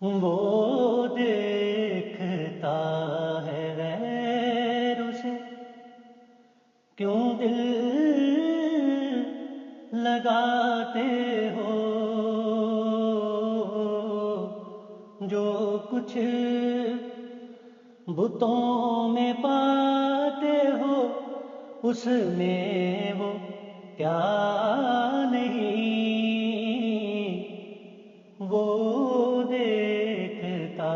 وہ دیکھتا ہے غیر اسے، کیوں دل لگاتے ہو؟ جو کچھ بتوں میں پاتے ہو، اس میں وہ کیا نہیں؟ وہ دیکھتا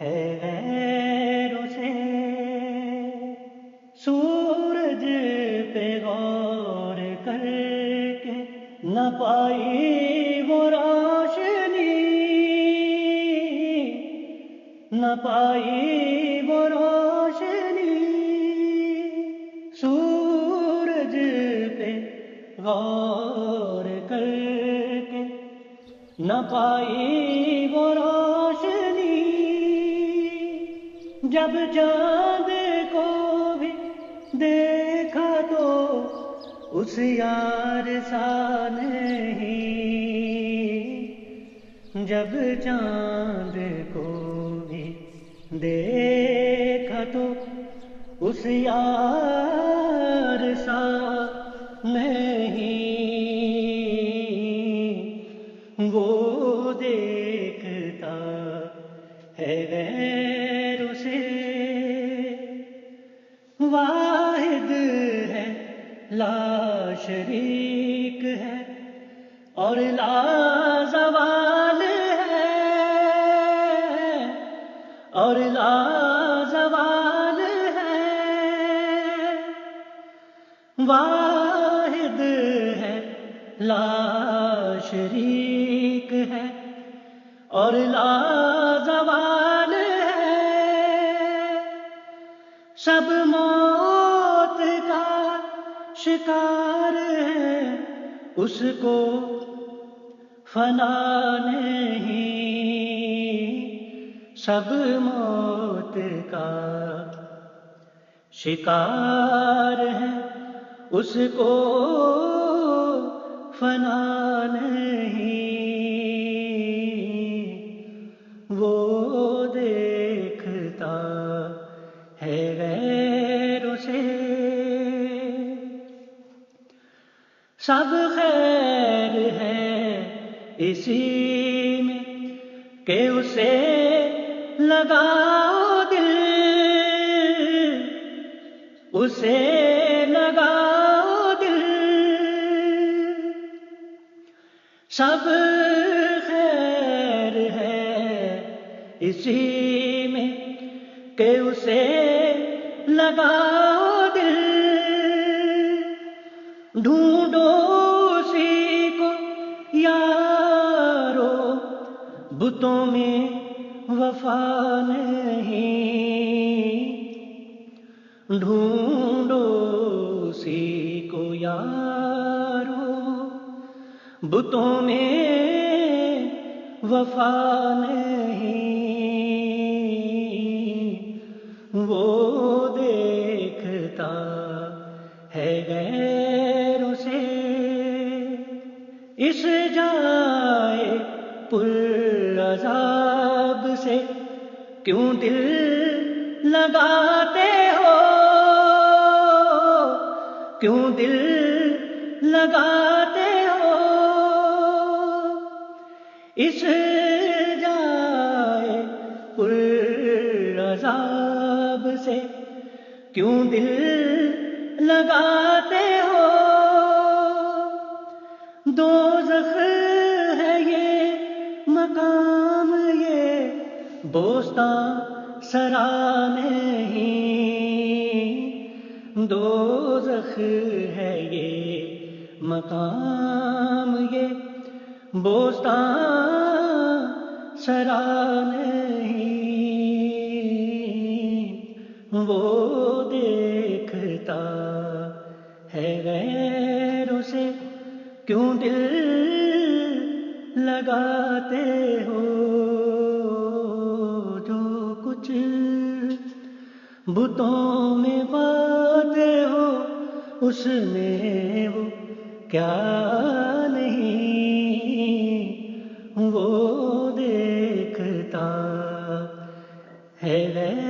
ہے غیر اسے، سورج پہ غور کر کے نہ پائی وہ روشنی، نہ پائی وہ روشنی، سورج پہ غور کر کے نہ پائی وہ روشنی، جب چاند کو بھی دیکھا تو اس یار سا نہیں، جب چاند کو بھی دیکھا تو اس یار سا نہیں، وہ دیکھتا ہے غیر اسے، واحد ہے لا شریک ہے اور لا زوال ہے، اور لا زوال ہے، واحد ہے لا شریک ہے اور لا زوال ہے، سب موت کا شکار ہے، اس کو فنا نہیں، سب موت کا شکار ہے، اس کو فنا نہیں، وہ دیکھتا ہے غیر اسے، سب خیر ہے اسی میں کہ اسے لگاؤ دل، اسے لگاؤ دل، سب خیر ہے اسی میں کہ اسے لگاؤ دل، ڈھونڈو اسی کو یارو، بتوں میں وفا نہیں، ڈھونڈو اسی کو یارو، بتوں میں وفا نہیں، وہ دیکھتا ہے غیر اسے، اس جائے پر عذاب سے کیوں دل لگاتے ہو، کیوں دل لگاتے ہو، اس جائے پر عذاب سے کیوں دل لگاتے ہو، دوزخ ہے یہ مقام، یہ بوستان سرا نہیں، دوزخ ہے یہ مقام، یہ بوستان سرا نہیں، وہ دیکھتا ہے غیر اسے، کیوں دل لگاتے ہو؟ جو کچھ بتوں میں پاتے ہو، اس میں وہ کیا نہیں، وہ دے ہے